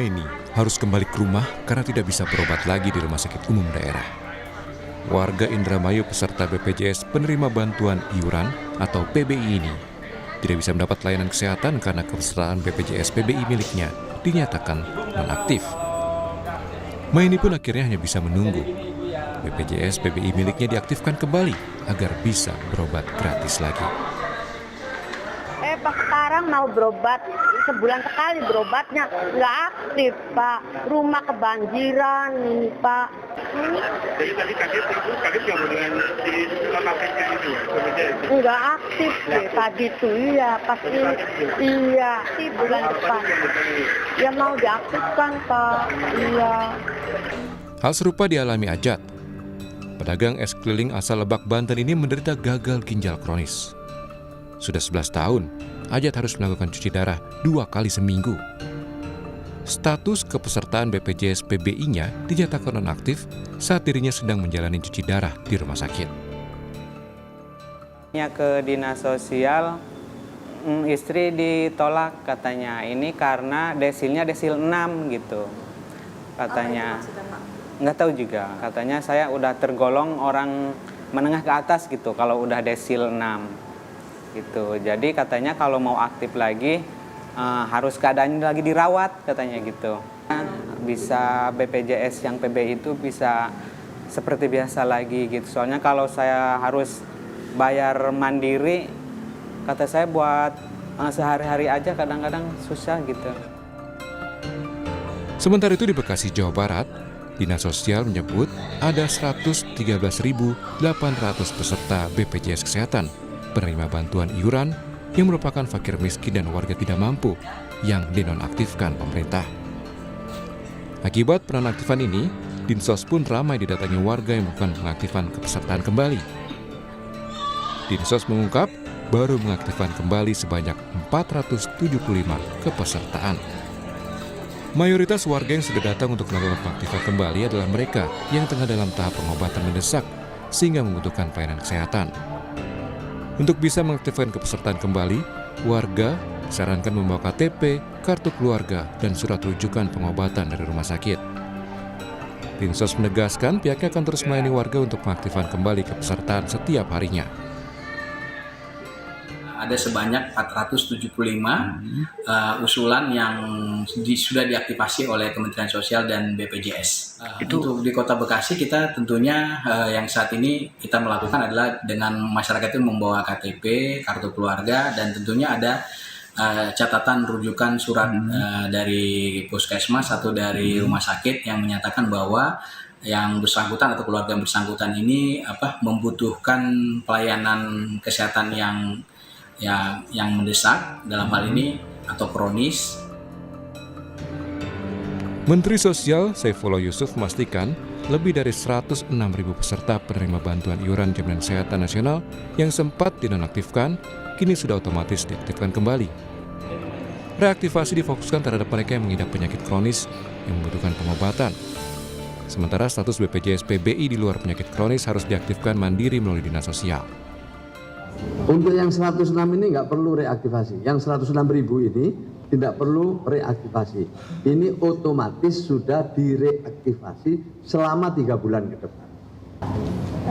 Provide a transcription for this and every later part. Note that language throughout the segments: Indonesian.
Rumaini harus kembali ke rumah karena tidak bisa berobat lagi di rumah sakit umum daerah. Warga Indramayu peserta BPJS penerima bantuan iuran atau PBI ini tidak bisa mendapat layanan kesehatan karena kepesertaan BPJS PBI miliknya dinyatakan nonaktif. Maini pun akhirnya hanya bisa menunggu BPJS PBI miliknya diaktifkan kembali agar bisa berobat gratis lagi. Pak sekarang mau berobat, sebulan sekali berobatnya, nggak aktif Pak. Rumah kebanjiran ini Pak. Jadi tadi kaget nggak dengan si nonaktifnya itu ya? Nggak aktif deh tadi tuh, iya pasti iya di bulan depan. Ya mau diaktifkan Pak, iya. Hal serupa dialami Ajat. Pedagang es keliling asal Lebak, Banten ini menderita gagal ginjal kronis. Sudah 11 tahun, Ajat harus melakukan cuci darah 2 kali seminggu. Status kepesertaan BPJS PBI-nya dinyatakan nonaktif saat dirinya sedang menjalani cuci darah di rumah sakit. Ke dinas sosial, istri ditolak katanya, ini karena desilnya desil 6 gitu. Katanya, nggak tahu juga, katanya saya udah tergolong orang menengah ke atas gitu kalau udah desil 6. Gitu. Jadi katanya kalau mau aktif lagi harus keadaannya lagi dirawat katanya gitu. Bisa BPJS yang PBI itu bisa seperti biasa lagi gitu. Soalnya kalau saya harus bayar mandiri, kata saya buat sehari-hari aja kadang-kadang susah gitu. Sementara itu di Bekasi, Jawa Barat, Dinas Sosial menyebut ada 113.800 peserta BPJS Kesehatan penerima bantuan iuran yang merupakan fakir miskin dan warga tidak mampu yang dinonaktifkan pemerintah. Akibat penonaktifan ini, Dinsos pun ramai didatangi warga yang melakukan pengaktifan kepesertaan kembali. Dinsos mengungkap baru mengaktifkan kembali sebanyak 475 kepesertaan. Mayoritas warga yang sudah datang untuk melakukan pengaktifan kembali adalah mereka yang tengah dalam tahap pengobatan mendesak sehingga membutuhkan pelayanan kesehatan. Untuk bisa mengaktifkan kepesertaan kembali, warga disarankan membawa KTP, kartu keluarga, dan surat rujukan pengobatan dari rumah sakit. Dinsos menegaskan pihaknya akan terus melayani warga untuk pengaktifan kembali kepesertaan setiap harinya. Ada sebanyak 475 usulan yang sudah diaktifasi oleh Kementerian Sosial dan BPJS. Untuk di Kota Bekasi kita tentunya yang saat ini kita melakukan adalah dengan masyarakat itu membawa KTP, kartu keluarga, dan tentunya ada catatan rujukan surat dari puskesmas atau dari rumah sakit yang menyatakan bahwa yang bersangkutan atau keluarga yang bersangkutan ini membutuhkan pelayanan kesehatan yang mendesak dalam hal ini atau kronis. Menteri Sosial Saifullah Yusuf memastikan lebih dari 106.000 peserta penerima bantuan iuran Jaminan Kesehatan Nasional yang sempat dinonaktifkan kini sudah otomatis diaktifkan kembali. Reaktivasi difokuskan terhadap mereka yang mengidap penyakit kronis yang membutuhkan pengobatan. Sementara status BPJS PBI di luar penyakit kronis harus diaktifkan mandiri melalui Dinas Sosial. Untuk yang 106 ini nggak perlu reaktivasi. Yang 106.000 ini tidak perlu reaktivasi. Ini otomatis sudah direaktivasi selama 3 bulan ke depan.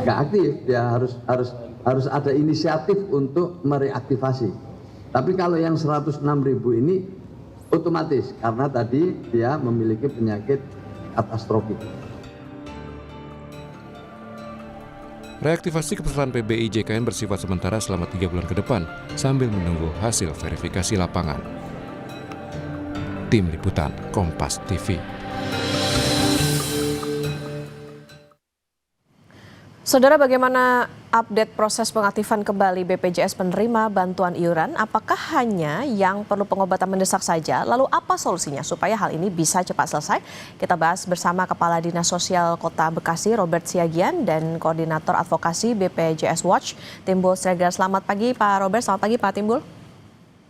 Nggak aktif, ya harus ada inisiatif untuk mereaktivasi. Tapi kalau yang 106.000 ini otomatis karena tadi dia memiliki penyakit katastrofik. Reaktivasi kepesertaan PBI JKN bersifat sementara selama 3 bulan ke depan sambil menunggu hasil verifikasi lapangan. Tim Liputan Kompas TV. Saudara, bagaimana update proses pengaktifan kembali BPJS penerima bantuan iuran? Apakah hanya yang perlu pengobatan mendesak saja? Lalu apa solusinya supaya hal ini bisa cepat selesai? Kita bahas bersama Kepala Dinas Sosial Kota Bekasi, Robert Siagian, dan Koordinator Advokasi BPJS Watch, Timbul Sregar. Selamat pagi Pak Robert, selamat pagi Pak Timbul.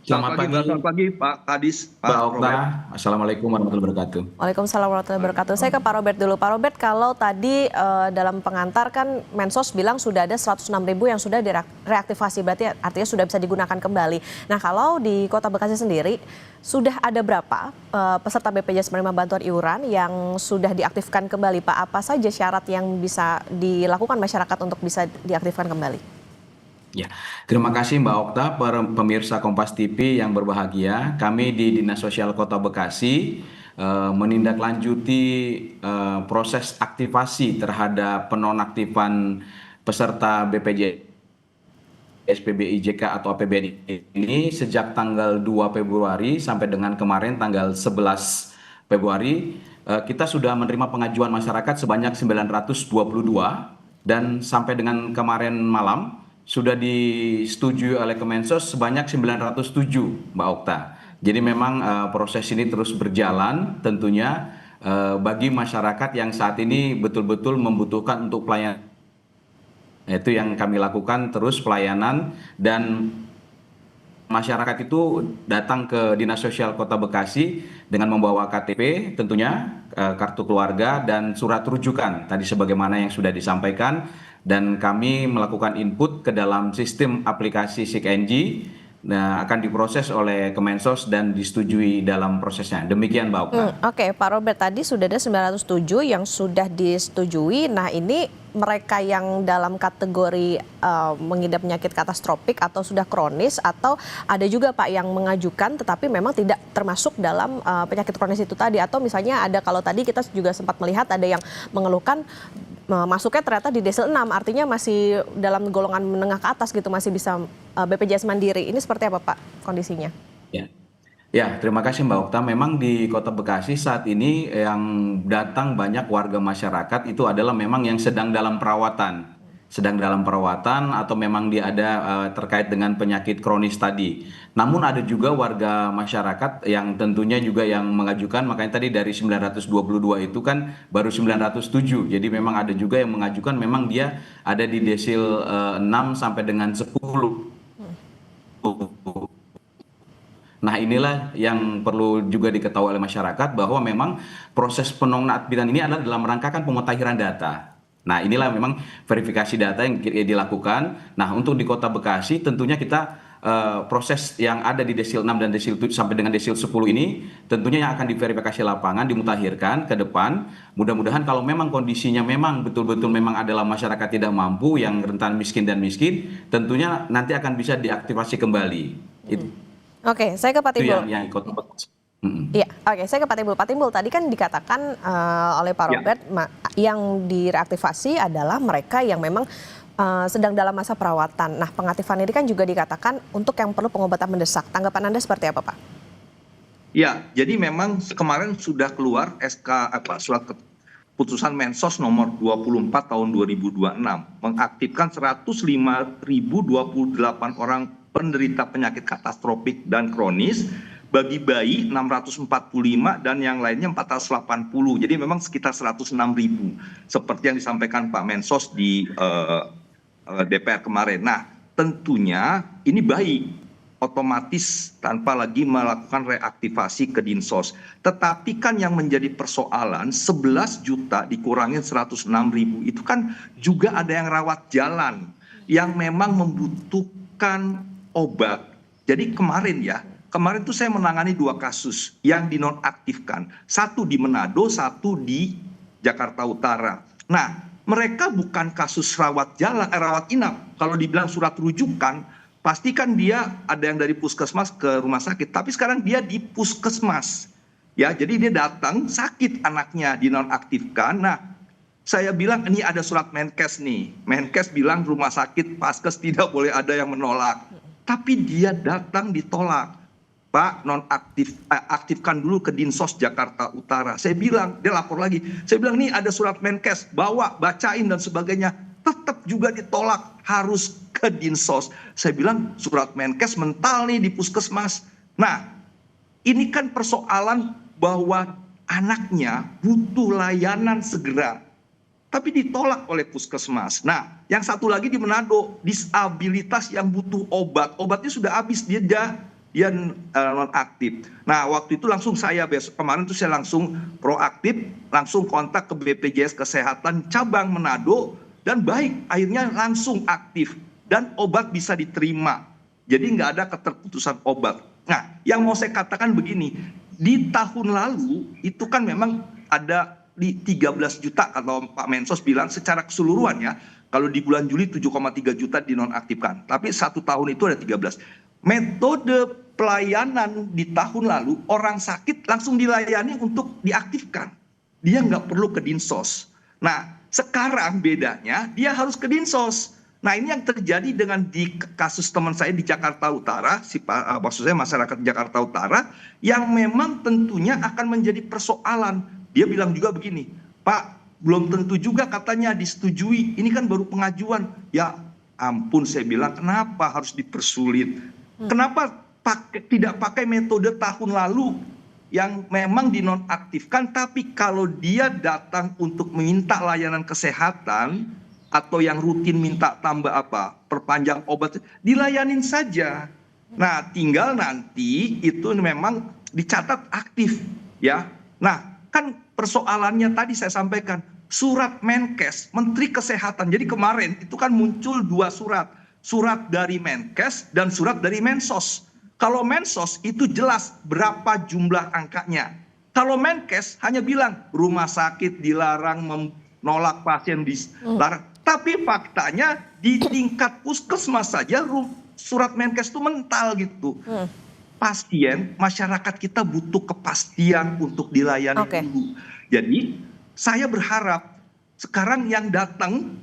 Selamat pagi Pak Kadis, Pak Okta. Robert. Assalamualaikum warahmatullahi wabarakatuh. Waalaikumsalam warahmatullahi wabarakatuh. Saya ke Pak Robert dulu. Pak Robert, kalau tadi dalam pengantar kan Mensos bilang sudah ada 106.000 yang sudah direaktivasi, berarti artinya sudah bisa digunakan kembali. Nah, kalau di Kota Bekasi sendiri, sudah ada berapa peserta BPJS penerima bantuan iuran yang sudah diaktifkan kembali, Pak? Apa saja syarat yang bisa dilakukan masyarakat untuk bisa diaktifkan kembali? Ya, terima kasih Mbak Okta, pemirsa Kompas TV yang berbahagia. Kami di Dinas Sosial Kota Bekasi menindaklanjuti proses aktivasi terhadap penonaktifan peserta BPJS SPBI JK atau APBN ini sejak tanggal 2 Februari sampai dengan kemarin tanggal 11 Februari. Kita sudah menerima pengajuan masyarakat sebanyak 922 dan sampai dengan kemarin malam sudah disetujui oleh Kemensos sebanyak 907, Mbak Okta. Jadi memang proses ini terus berjalan tentunya bagi masyarakat yang saat ini betul-betul membutuhkan untuk pelayanan. Itu yang kami lakukan terus pelayanan, dan masyarakat itu datang ke Dinas Sosial Kota Bekasi dengan membawa KTP tentunya, kartu keluarga dan surat rujukan tadi sebagaimana yang sudah disampaikan. Dan kami melakukan input ke dalam sistem aplikasi SIKNG, nah, akan diproses oleh Kemensos dan disetujui dalam prosesnya. Demikian Mbak Okta. Oke, Pak Robert, tadi sudah ada 907 yang sudah disetujui. Nah, ini mereka yang dalam kategori mengidap penyakit katastropik atau sudah kronis, atau ada juga Pak yang mengajukan tetapi memang tidak termasuk dalam penyakit kronis itu tadi, atau misalnya ada, kalau tadi kita juga sempat melihat ada yang mengeluhkan masuknya ternyata di desil 6, artinya masih dalam golongan menengah ke atas gitu, masih bisa BPJS Mandiri. Ini seperti apa Pak kondisinya? Ya, terima kasih Mbak Okta. Memang di Kota Bekasi saat ini yang datang banyak warga masyarakat itu adalah memang yang sedang dalam perawatan. Atau memang dia ada terkait dengan penyakit kronis tadi. Namun ada juga warga masyarakat yang tentunya juga yang mengajukan, makanya tadi dari 922 itu kan baru 907. Jadi memang ada juga yang mengajukan memang dia ada di desil 6 sampai dengan 10. Nah, inilah yang perlu juga diketahui oleh masyarakat bahwa memang proses penonaktifan ini adalah dalam rangka pemutahiran data. Nah, inilah memang verifikasi data yang dilakukan. Nah, untuk di Kota Bekasi tentunya kita proses yang ada di desil 6 dan desil 7 sampai dengan desil 10 ini tentunya yang akan diverifikasi lapangan, dimutakhirkan ke depan. Mudah-mudahan kalau memang kondisinya memang betul-betul memang adalah masyarakat tidak mampu yang rentan miskin, tentunya nanti akan bisa diaktifasi kembali. Itu. Oke, saya ke Pak Timbul. Yang Kota Bekasi. Iya, oke, saya ke Pak Timbul. Pak Timbul, tadi kan dikatakan oleh Pak Robert yang direaktivasi adalah mereka yang memang sedang dalam masa perawatan. Nah, pengaktifan ini kan juga dikatakan untuk yang perlu pengobatan mendesak. Tanggapan Anda seperti apa, Pak? Ya, jadi memang kemarin sudah keluar surat keputusan Mensos nomor 24 tahun 2026 mengaktifkan 105.028 orang penderita penyakit katastropik dan kronis. Bagi bayi 645 dan yang lainnya 480. Jadi memang sekitar 106.000 seperti yang disampaikan Pak Mensos di DPR kemarin. Nah, tentunya ini baik, otomatis tanpa lagi melakukan reaktivasi ke Dinsos. Tetapi kan yang menjadi persoalan 11 juta dikurangin 106.000 itu kan juga ada yang rawat jalan yang memang membutuhkan obat. Jadi kemarin tuh saya menangani 2 kasus yang dinonaktifkan. Satu di Manado, satu di Jakarta Utara. Nah, mereka bukan kasus rawat inap. Kalau dibilang surat rujukan, pasti kan dia ada yang dari puskesmas ke rumah sakit. Tapi sekarang dia di puskesmas. Ya, jadi dia datang sakit anaknya dinonaktifkan. Nah, saya bilang ini ada surat Menkes nih. Menkes bilang rumah sakit Paskes tidak boleh ada yang menolak. Tapi dia datang ditolak. Pak, aktifkan dulu ke Dinsos Jakarta Utara. Saya bilang, dia lapor lagi. Saya bilang, ini ada surat Menkes, bacain dan sebagainya. Tetap juga ditolak, harus ke Dinsos. Saya bilang, surat Menkes mental nih di puskesmas. Nah, ini kan persoalan bahwa anaknya butuh layanan segera. Tapi ditolak oleh puskesmas. Nah, yang satu lagi di Manado, disabilitas yang butuh obat. Obatnya sudah habis, dia dia nonaktif. Nah, waktu itu langsung kemarin tuh saya langsung proaktif, langsung kontak ke BPJS Kesehatan cabang Manado, dan baik, akhirnya langsung aktif dan obat bisa diterima. Jadi nggak ada keterputusan obat. Nah, yang mau saya katakan begini, di tahun lalu itu kan memang ada di 13 juta kalau Pak Mensos bilang secara keseluruhan ya. Kalau di bulan Juli 7,3 juta dinonaktifkan, tapi 1 tahun itu ada 13. Metode pelayanan di tahun lalu, orang sakit langsung dilayani untuk diaktifkan. Dia nggak perlu ke Dinsos. Nah, sekarang bedanya dia harus ke Dinsos. Nah, ini yang terjadi dengan di kasus teman saya di Jakarta Utara, maksud saya masyarakat Jakarta Utara, yang memang tentunya akan menjadi persoalan. Dia bilang juga begini, Pak, belum tentu juga katanya disetujui, ini kan baru pengajuan. Ya ampun, saya bilang kenapa harus dipersulit? Kenapa tidak pakai metode tahun lalu yang memang dinonaktifkan, tapi kalau dia datang untuk meminta layanan kesehatan atau yang rutin minta tambah perpanjang obat, dilayanin saja. Nah, tinggal nanti itu memang dicatat aktif ya. Nah, kan persoalannya tadi saya sampaikan, surat Menkes, Menteri Kesehatan. Jadi kemarin itu kan muncul 2 surat. Surat dari Menkes dan surat dari Mensos. Kalau Mensos itu jelas berapa jumlah angkanya. Kalau Menkes hanya bilang rumah sakit dilarang menolak pasien dilarang. Tapi faktanya di tingkat puskesmas saja surat Menkes itu mental gitu. Pasien, masyarakat kita butuh kepastian untuk dilayani dulu. Jadi saya berharap sekarang yang datang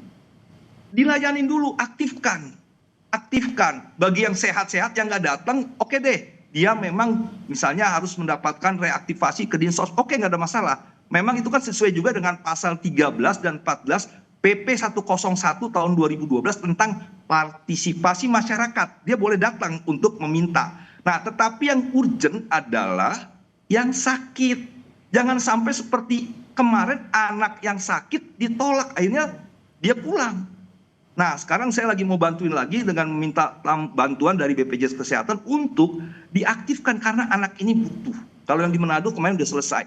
dilayani dulu, aktifkan. Bagi yang sehat-sehat yang nggak datang, oke deh. Dia memang misalnya harus mendapatkan reaktivasi ke Dinsos, oke, nggak ada masalah. Memang itu kan sesuai juga dengan pasal 13 dan 14 PP 101 tahun 2012 tentang partisipasi masyarakat. Dia boleh datang untuk meminta. Nah, tetapi yang urgent adalah yang sakit. Jangan sampai seperti kemarin anak yang sakit ditolak, akhirnya dia pulang. Nah, sekarang saya lagi mau bantuin lagi dengan meminta bantuan dari BPJS Kesehatan untuk diaktifkan karena anak ini butuh. Kalau yang di Manado kemarin udah selesai.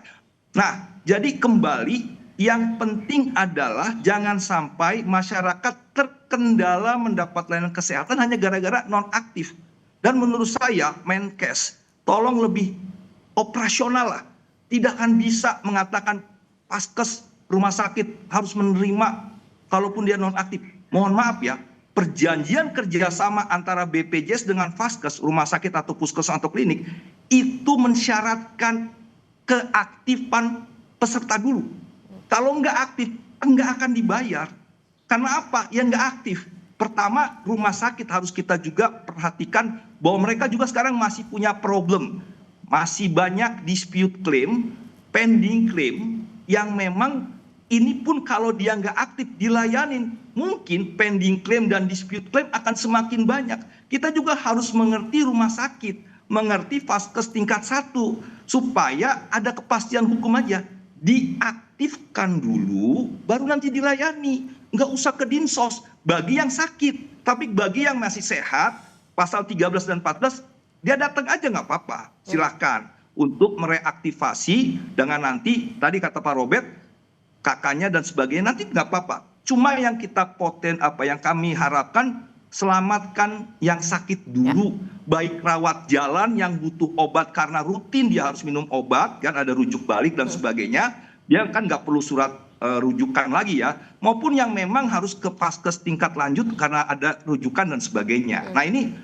Nah, jadi kembali yang penting adalah jangan sampai masyarakat terkendala mendapat layanan kesehatan hanya gara-gara nonaktif. Dan menurut saya Menkes tolong lebih operasional lah. Tidak akan bisa mengatakan paskes rumah sakit harus menerima kalaupun dia nonaktif. Mohon maaf ya, perjanjian kerjasama antara BPJS dengan Vaskes, rumah sakit atau puskesmas atau klinik, itu mensyaratkan keaktifan peserta dulu. Kalau nggak aktif, nggak akan dibayar. Karena apa? Ya nggak aktif. Pertama, rumah sakit harus kita juga perhatikan bahwa mereka juga sekarang masih punya problem. Masih banyak dispute claim, pending claim, yang memang ini pun kalau dia nggak aktif dilayanin, mungkin pending claim dan dispute claim akan semakin banyak. Kita juga harus mengerti rumah sakit, mengerti Vaskes tingkat 1, supaya ada kepastian hukum aja. Diaktifkan dulu, baru nanti dilayani. Nggak usah ke Dinsos bagi yang sakit. Tapi bagi yang masih sehat, pasal 13 dan 14, dia datang aja nggak apa-apa. Silahkan untuk mereaktivasi dengan nanti, tadi kata Pak Robert, kakaknya dan sebagainya, nanti nggak apa-apa. Cuma yang kita yang kami harapkan, selamatkan yang sakit dulu. Baik rawat jalan yang butuh obat karena rutin dia harus minum obat, kan ada rujuk balik dan sebagainya. Dia kan nggak perlu surat rujukan lagi ya. Maupun yang memang harus ke Vaskes tingkat lanjut karena ada rujukan dan sebagainya. Nah, ini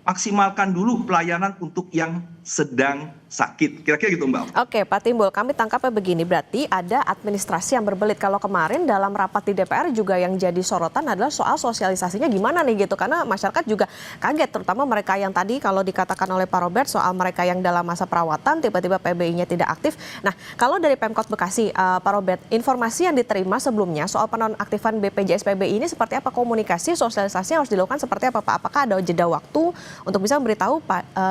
maksimalkan dulu pelayanan untuk yang sedang sakit. Kira-kira gitu, Mbak. Oke, Pak Timbul, kami tangkapnya begini, berarti ada administrasi yang berbelit. Kalau kemarin dalam rapat di DPR juga yang jadi sorotan adalah soal sosialisasinya gimana nih gitu. Karena masyarakat juga kaget, terutama mereka yang tadi kalau dikatakan oleh Pak Robert soal mereka yang dalam masa perawatan tiba-tiba PBI-nya tidak aktif. Nah, kalau dari Pemkot Bekasi, Pak Robert, informasi yang diterima sebelumnya soal penonaktifan BPJS PBI ini seperti apa, komunikasi, sosialisasi harus dilakukan seperti apa, Pak? Apakah ada jeda waktu untuk bisa memberitahu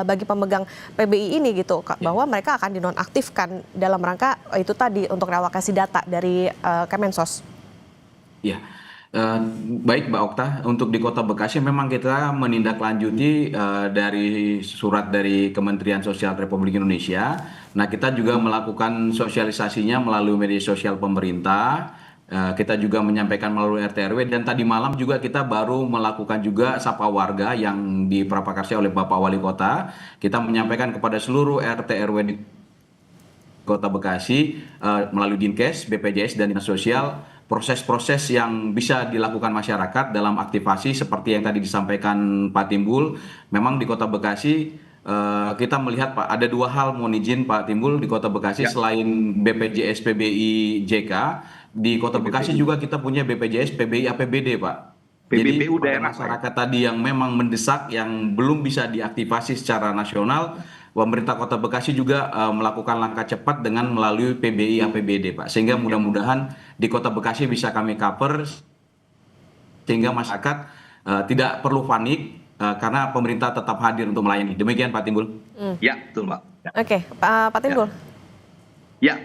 bagi pemegang PBI ini gitu bahwa mereka akan dinonaktifkan dalam rangka itu tadi untuk relokasi data dari Kemensos? Ya, Baik Mbak Okta, untuk di Kota Bekasi memang kita menindaklanjuti dari surat dari Kementerian Sosial Republik Indonesia. Nah, kita juga melakukan sosialisasinya melalui media sosial pemerintah. Kita juga menyampaikan melalui RT RW, dan tadi malam juga kita baru melakukan juga sapa warga yang diprakarsai oleh Bapak Wali Kota. Kita menyampaikan kepada seluruh RT RW di Kota Bekasi melalui Dinkes, BPJS, dan Dinas Sosial, proses-proses yang bisa dilakukan masyarakat dalam aktivasi seperti yang tadi disampaikan Pak Timbul. Memang di Kota Bekasi kita melihat Pak, ada dua hal, mohon izin Pak Timbul, di Kota Bekasi selain BPJS PBI JK, di Kota Bekasi juga kita punya BPJS PBI APBD Pak. Jadi pada masyarakat tadi yang memang mendesak, yang belum bisa diaktifasi secara nasional, pemerintah Kota Bekasi juga melakukan langkah cepat dengan melalui PBI APBD Pak. Sehingga mudah-mudahan di Kota Bekasi bisa kami cover sehingga masyarakat tidak perlu panik karena pemerintah tetap hadir untuk melayani. Demikian Pak Timbul. Ya, betul Mbak. Oke, Pak Timbul. Ya,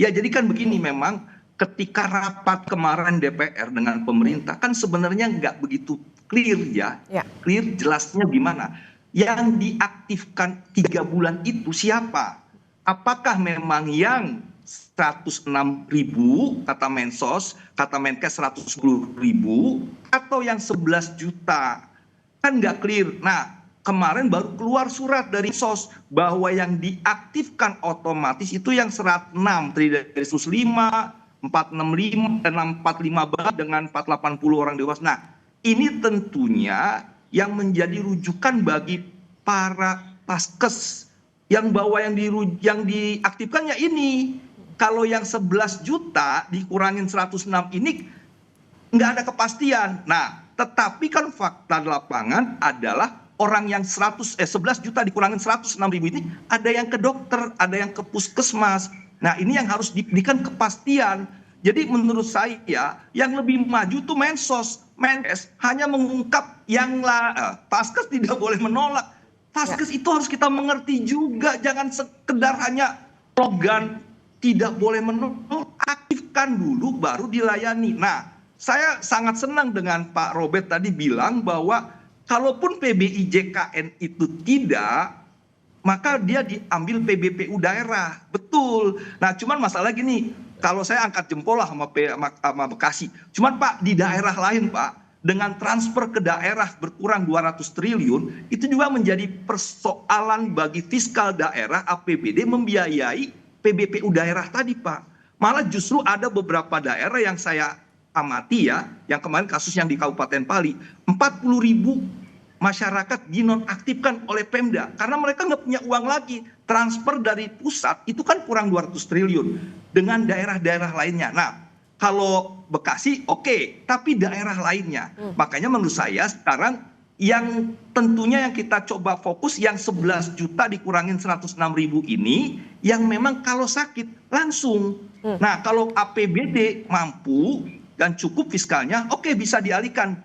jadi kan begini, memang ketika rapat kemarin DPR dengan pemerintah kan sebenarnya nggak begitu clear ya. Clear jelasnya gimana. Yang diaktifkan 3 bulan itu siapa? Apakah memang yang 106.000 kata Mensos, kata Menkes 110.000, atau yang 11 juta? Kan nggak clear. Nah, kemarin baru keluar surat dari SOS bahwa yang diaktifkan otomatis itu yang 106, dari 105, 465, 645 dengan 480 orang dewasa. Nah, ini tentunya yang menjadi rujukan bagi para paskes yang bahwa yang diaktifkannya ini. Kalau yang 11 juta dikurangin 106 ini nggak ada kepastian. Nah, tetapi kan fakta di lapangan adalah orang yang 11 juta dikurangin 106.000 ini ada yang ke dokter, ada yang ke puskesmas. Nah, ini yang harus diberikan kepastian. Jadi menurut saya yang lebih maju tuh Mensos, Menkes hanya mengungkap yang paskes tidak boleh menolak. Paskes itu harus kita mengerti juga, jangan sekedar hanya slogan tidak boleh menolak, aktifkan dulu baru dilayani. Nah, saya sangat senang dengan Pak Robert tadi bilang bahwa kalaupun PBI JKN itu tidak, maka dia diambil PBPU daerah. Betul. Nah, cuman masalah gini, kalau saya angkat jempol lah sama Bekasi. Cuman Pak, di daerah lain Pak, dengan transfer ke daerah berkurang 200 triliun, itu juga menjadi persoalan bagi fiskal daerah, APBD membiayai PBPU daerah tadi Pak. Malah justru ada beberapa daerah yang saya amati ya, yang kemarin kasus yang di Kabupaten Pali, 40.000 masyarakat dinonaktifkan oleh Pemda karena mereka nggak punya uang lagi. Transfer dari pusat itu kan kurang 200 triliun dengan daerah-daerah lainnya. Nah, kalau Bekasi oke, tapi daerah lainnya. Makanya menurut saya sekarang yang tentunya yang kita coba fokus yang 11 juta dikurangin 106.000 ini yang memang kalau sakit langsung. Nah, kalau APBD mampu dan cukup fiskalnya, oke bisa dialihkan.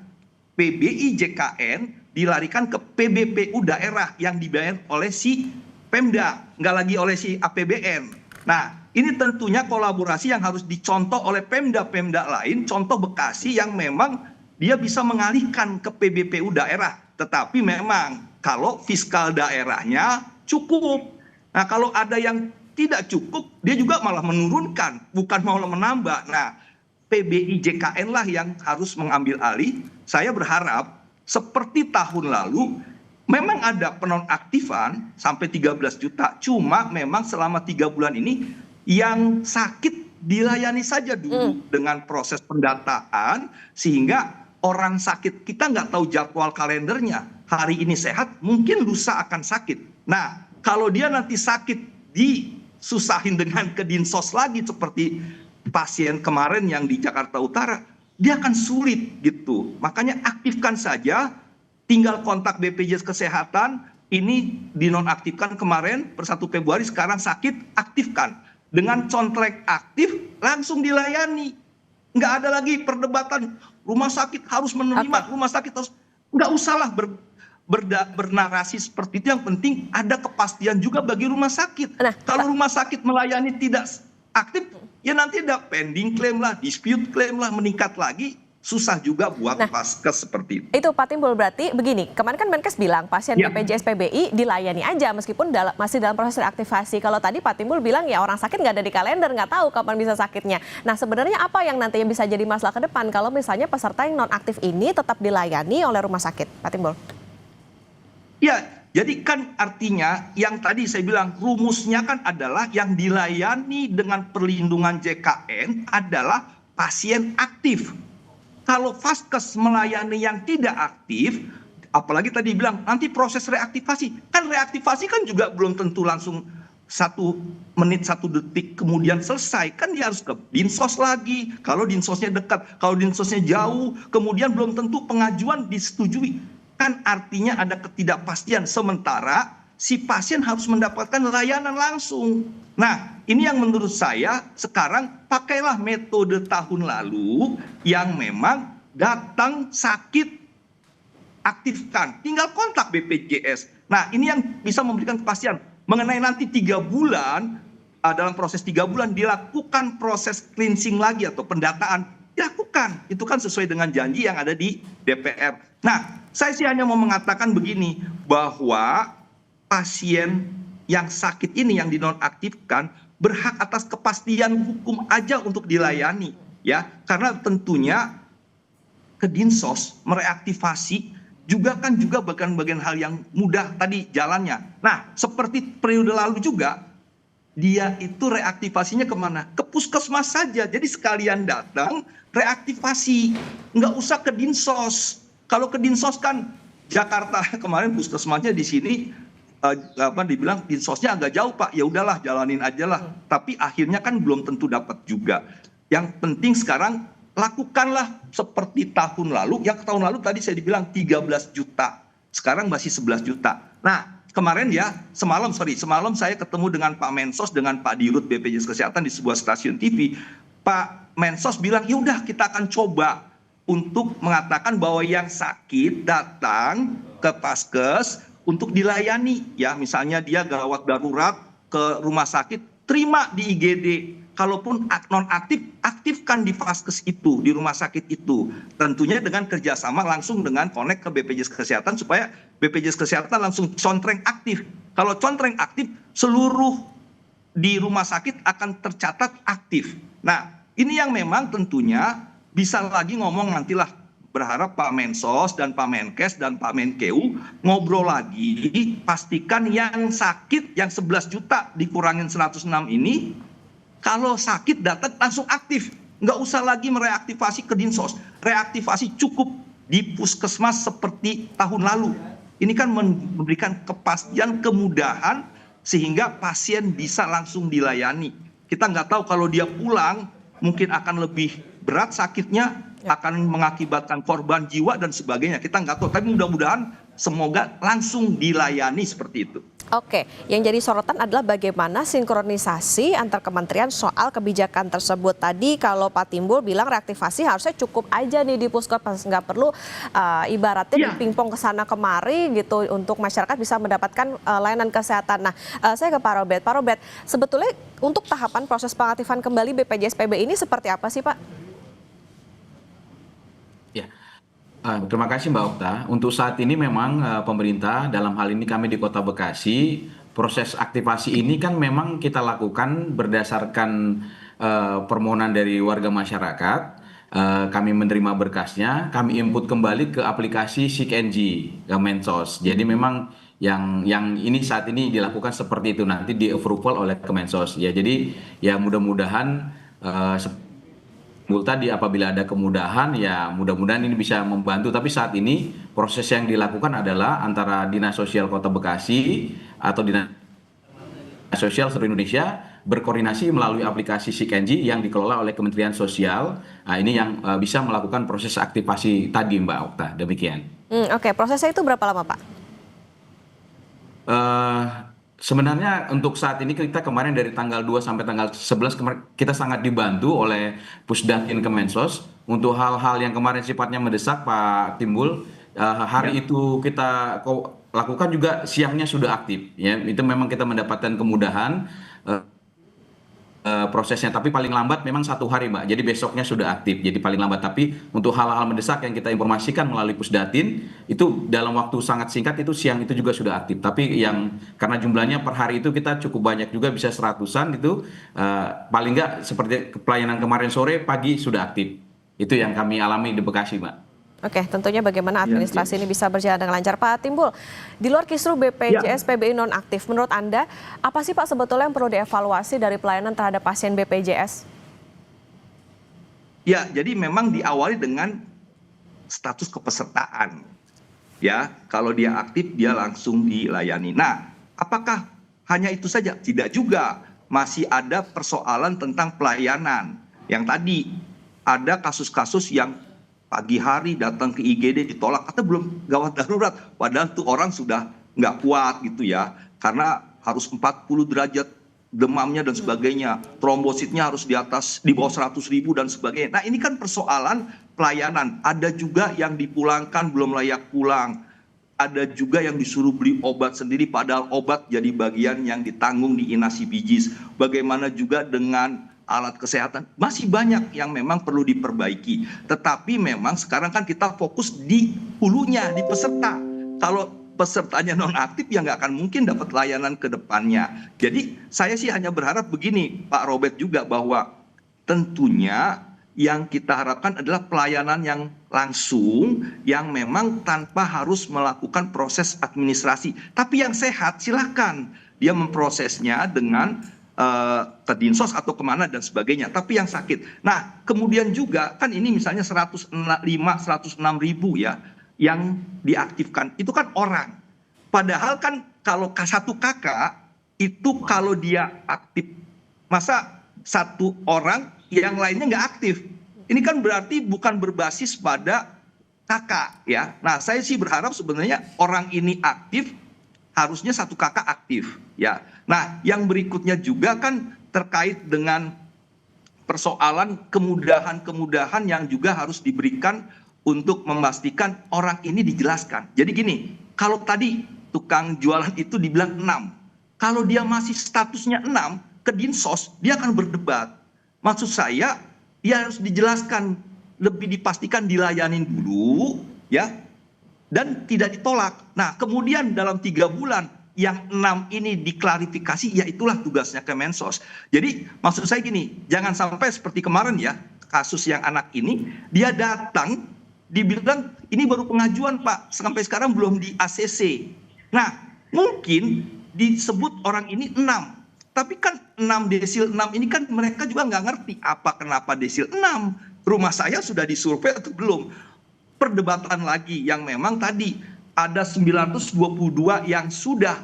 PBI JKN dilarikan ke PBPU daerah yang dibayar oleh si Pemda, nggak lagi oleh si APBN. Nah, ini tentunya kolaborasi yang harus dicontoh oleh Pemda-Pemda lain, contoh Bekasi yang memang dia bisa mengalihkan ke PBPU daerah. Tetapi memang kalau fiskal daerahnya cukup. Nah, kalau ada yang tidak cukup, dia juga malah menurunkan, bukan malah menambah. Nah, PBI JKN lah yang harus mengambil alih. Saya berharap seperti tahun lalu, memang ada penonaktifan sampai 13 juta. Cuma memang selama 3 bulan ini yang sakit dilayani saja dulu dengan proses pendataan. Sehingga orang sakit, kita nggak tahu jadwal kalendernya. Hari ini sehat, mungkin lusa akan sakit. Nah, kalau dia nanti sakit disusahin dengan ke Dinsos lagi seperti pasien kemarin yang di Jakarta Utara, dia akan sulit gitu. Makanya aktifkan saja, tinggal kontak BPJS Kesehatan, ini dinonaktifkan kemarin per 1 Februari, sekarang sakit, aktifkan. Dengan contrek aktif, langsung dilayani. Nggak ada lagi perdebatan, rumah sakit harus menerima, rumah sakit harus, nggak usahlah bernarasi seperti itu. Yang penting ada kepastian juga bagi rumah sakit. Kalau rumah sakit melayani tidak aktif, ya nanti ada pending claim lah, dispute claim lah, meningkat lagi. susah juga buat Vaskes seperti itu. Itu Pak Timbul, berarti begini, kemarin kan Menkes bilang pasien BPJS PBI dilayani aja meskipun masih dalam proses reaktivasi. Kalau tadi Pak Timbul bilang ya orang sakit nggak ada di kalender, nggak tahu kapan bisa sakitnya. Nah sebenarnya apa yang nantinya bisa jadi masalah ke depan kalau misalnya peserta yang non aktif ini tetap dilayani oleh rumah sakit, Pak Timbul? Ya, jadi kan artinya yang tadi saya bilang rumusnya kan adalah yang dilayani dengan perlindungan JKN adalah pasien aktif. Kalau Vaskes melayani yang tidak aktif, apalagi tadi bilang nanti proses reaktivasi. Kan reaktivasi kan juga belum tentu langsung 1 menit 1 detik kemudian selesai. Kan dia harus ke Dinsos lagi. Kalau Dinsosnya dekat, kalau Dinsosnya jauh, kemudian belum tentu pengajuan disetujui. Kan artinya ada ketidakpastian, sementara si pasien harus mendapatkan layanan langsung. Nah, ini yang menurut saya sekarang pakailah metode tahun lalu yang memang datang sakit aktifkan, tinggal kontak BPJS. Nah, ini yang bisa memberikan kepastian mengenai nanti 3 bulan, dalam proses 3 bulan dilakukan proses cleansing lagi atau pendataan, dilakukan. Itu kan sesuai dengan janji yang ada di DPR. Nah, saya sih hanya mau mengatakan begini, bahwa pasien yang sakit ini yang dinonaktifkan berhak atas kepastian hukum aja untuk dilayani, ya. Karena tentunya ke Dinsos mereaktivasi juga bagian-bagian hal yang mudah tadi jalannya. Nah, seperti periode lalu juga dia itu reaktivasinya kemana? Ke puskesmas saja. Jadi sekalian datang reaktivasi, nggak usah ke Dinsos. Kalau ke Dinsos kan Jakarta kemarin puskesmasnya di sini dibilang Dinsosnya agak jauh Pak. Ya udahlah jalanin aja lah. Tapi akhirnya kan belum tentu dapat juga. Yang penting sekarang lakukanlah seperti tahun lalu. Yang tahun lalu tadi saya dibilang 13 juta. Sekarang masih 11 juta. Nah, kemarin semalam saya ketemu dengan Pak Mensos dengan Pak Dirut BPJS Kesehatan di sebuah stasiun TV. Pak Mensos bilang, ya udah kita akan coba untuk mengatakan bahwa yang sakit datang ke Vaskes untuk dilayani. Ya, misalnya dia gawat darurat ke rumah sakit, terima di IGD. Kalaupun non-aktif, aktifkan di Vaskes itu, di rumah sakit itu. Tentunya dengan kerjasama langsung dengan connect ke BPJS Kesehatan supaya BPJS Kesehatan langsung contreng aktif. Kalau contreng aktif, seluruh di rumah sakit akan tercatat aktif. Nah, ini yang memang tentunya bisa lagi ngomong nantilah, berharap Pak Mensos dan Pak Menkes dan Pak Menkeu ngobrol lagi, pastikan yang sakit yang 11 juta dikurangin 106 ini, kalau sakit datang langsung aktif, nggak usah lagi mereaktivasi ke Dinsos, reaktivasi cukup di puskesmas seperti tahun lalu. Ini kan memberikan kepastian, kemudahan sehingga pasien bisa langsung dilayani. Kita nggak tahu kalau dia pulang mungkin akan lebih berat sakitnya, akan mengakibatkan korban jiwa dan sebagainya. Kita nggak tahu, tapi mudah-mudahan semoga langsung dilayani seperti itu. Oke, yang jadi sorotan adalah bagaimana sinkronisasi antar kementerian soal kebijakan tersebut. Tadi kalau Pak Timbul bilang reaktivasi harusnya cukup aja nih di puskesmas, nggak perlu ibaratnya dipingpong ke sana kemari gitu untuk masyarakat bisa mendapatkan layanan kesehatan. Nah, saya ke Pak Robert. Pak Robert, sebetulnya untuk tahapan proses pengaktifan kembali BPJS PBI ini seperti apa sih Pak? Terima kasih Mbak Okta. Untuk saat ini memang pemerintah, dalam hal ini kami di Kota Bekasi, proses aktivasi ini kan memang kita lakukan berdasarkan permohonan dari warga masyarakat. Kami menerima berkasnya, kami input kembali ke aplikasi SIKNG Kemensos. Jadi memang yang ini saat ini dilakukan seperti itu, nanti di approval oleh Kemensos. Ya, jadi ya mudah-mudahan tadi apabila ada kemudahan ya mudah-mudahan ini bisa membantu, tapi saat ini proses yang dilakukan adalah antara Dinas Sosial Kota Bekasi atau Dinas Sosial seluruh Indonesia berkoordinasi melalui aplikasi SIKNG yang dikelola oleh Kementerian Sosial. Nah, ini yang bisa melakukan proses aktivasi tadi Mbak Okta, demikian. Oke, prosesnya itu berapa lama Pak? Sebenarnya untuk saat ini kita kemarin dari tanggal 2 sampai tanggal 11 kita sangat dibantu oleh Pusdakin Kemensos untuk hal-hal yang kemarin sifatnya mendesak Pak Timbul. Hari itu kita lakukan juga siangnya sudah aktif. Ya, itu memang kita mendapatkan kemudahan prosesnya, tapi paling lambat memang 1 hari, Mbak. Jadi besoknya sudah aktif, jadi paling lambat. Tapi untuk hal-hal mendesak yang kita informasikan melalui Pusdatin, itu dalam waktu sangat singkat, itu siang itu juga sudah aktif. Tapi yang karena jumlahnya per hari itu kita cukup banyak juga, bisa 100-an itu, paling nggak seperti pelayanan kemarin sore, pagi sudah aktif. Itu yang kami alami di Bekasi, Mbak. Oke, tentunya bagaimana administrasi ini bisa berjalan dengan lancar. Pak Timbul, di luar kisru BPJS PBI nonaktif, menurut Anda apa sih Pak sebetulnya yang perlu dievaluasi dari pelayanan terhadap pasien BPJS? Ya, jadi memang diawali dengan status kepesertaan. Ya, kalau dia aktif dia langsung dilayani. Nah, apakah hanya itu saja? Tidak juga. Masih ada persoalan tentang pelayanan. Yang tadi ada kasus-kasus yang pagi hari datang ke IGD ditolak atau belum gawat darurat, padahal tuh orang sudah nggak kuat gitu ya, karena harus 40 derajat demamnya dan sebagainya, trombositnya harus di bawah 100.000 dan sebagainya. Nah, ini kan persoalan pelayanan. Ada juga yang dipulangkan belum layak pulang, ada juga yang disuruh beli obat sendiri padahal obat jadi bagian yang ditanggung di Inasi Bijis. Bagaimana juga dengan alat kesehatan, masih banyak yang memang perlu diperbaiki. Tetapi memang sekarang kan kita fokus di hulunya, di peserta. Kalau pesertanya nonaktif ya nggak akan mungkin dapat layanan ke depannya. Jadi saya sih hanya berharap begini, Pak Robert juga, bahwa tentunya yang kita harapkan adalah pelayanan yang langsung, yang memang tanpa harus melakukan proses administrasi. Tapi yang sehat silakan dia memprosesnya dengan ke Dinsos atau kemana dan sebagainya, tapi yang sakit. Nah, kemudian juga kan ini misalnya 106.000 ya yang diaktifkan, itu kan orang. Padahal kan kalau satu kakak itu kalau dia aktif, masa satu orang yang lainnya nggak aktif? Ini kan berarti bukan berbasis pada kakak ya. Nah, saya sih berharap sebenarnya orang ini aktif, harusnya satu kakak aktif ya. Nah, yang berikutnya juga kan terkait dengan persoalan kemudahan-kemudahan yang juga harus diberikan untuk memastikan orang ini dijelaskan. Jadi gini, kalau tadi tukang jualan itu dibilang 6, kalau dia masih statusnya 6 ke Dinsos, dia akan berdebat. Maksud saya, dia harus dijelaskan, lebih dipastikan dilayanin dulu ya, dan tidak ditolak. Nah, kemudian dalam 3 bulan yang 6 ini diklarifikasi, ya itulah tugasnya Kemensos. Jadi maksud saya gini, jangan sampai seperti kemarin ya, kasus yang anak ini, dia datang, dibilang ini baru pengajuan Pak, sampai sekarang belum di ACC. Nah, mungkin disebut orang ini 6, tapi kan 6 desil 6 ini kan mereka juga nggak ngerti kenapa desil 6. Rumah saya sudah disurvei atau belum? Perdebatan lagi yang memang tadi ada 922 yang sudah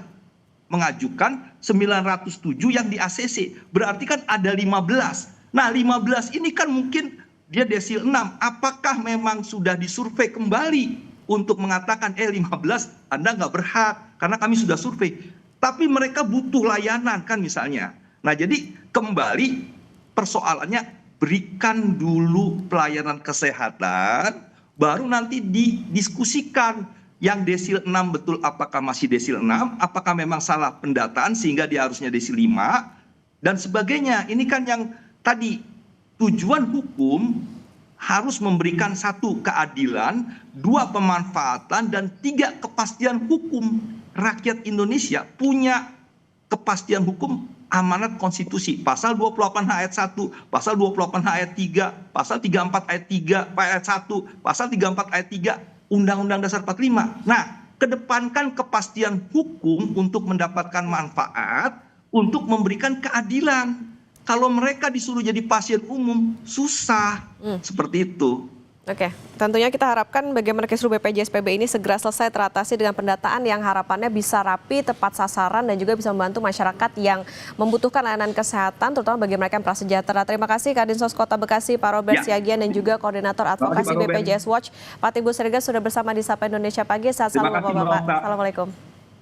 mengajukan, 907 yang di ACC. Berarti kan ada 15. Nah, 15 ini kan mungkin dia desil 6. Apakah memang sudah disurvei kembali untuk mengatakan 15 Anda nggak berhak karena kami sudah survei. Tapi mereka butuh layanan kan misalnya. Nah, jadi kembali persoalannya, berikan dulu pelayanan kesehatan, baru nanti didiskusikan. Yang desil 6 betul apakah masih desil 6, apakah memang salah pendataan sehingga dia harusnya desil 5, dan sebagainya. Ini kan yang tadi, tujuan hukum harus memberikan 1 keadilan, 2 pemanfaatan, dan 3 kepastian hukum. Rakyat Indonesia punya kepastian hukum amanat konstitusi. Pasal 28 ayat 1, pasal 28 ayat 3, pasal 34 ayat 3, ayat 1, pasal 34 ayat 3, Undang-Undang Dasar 45. Nah, kedepankan kepastian hukum untuk mendapatkan manfaat, untuk memberikan keadilan. Kalau mereka disuruh jadi pasien umum, susah. Seperti itu. Oke, tentunya kita harapkan bagaimana kisru BPJS PBI ini segera selesai teratasi dengan pendataan yang harapannya bisa rapi, tepat sasaran, dan juga bisa membantu masyarakat yang membutuhkan layanan kesehatan, terutama bagi mereka yang prasejahtera. Terima kasih Kadinsos Kota Bekasi, Pak Robert Siagian, dan juga Koordinator Advokasi BPJS Watch, Pak Timbul Siregar, sudah bersama di Sapa Indonesia Pagi. Saat salam Bapak-Bapak. Assalamualaikum.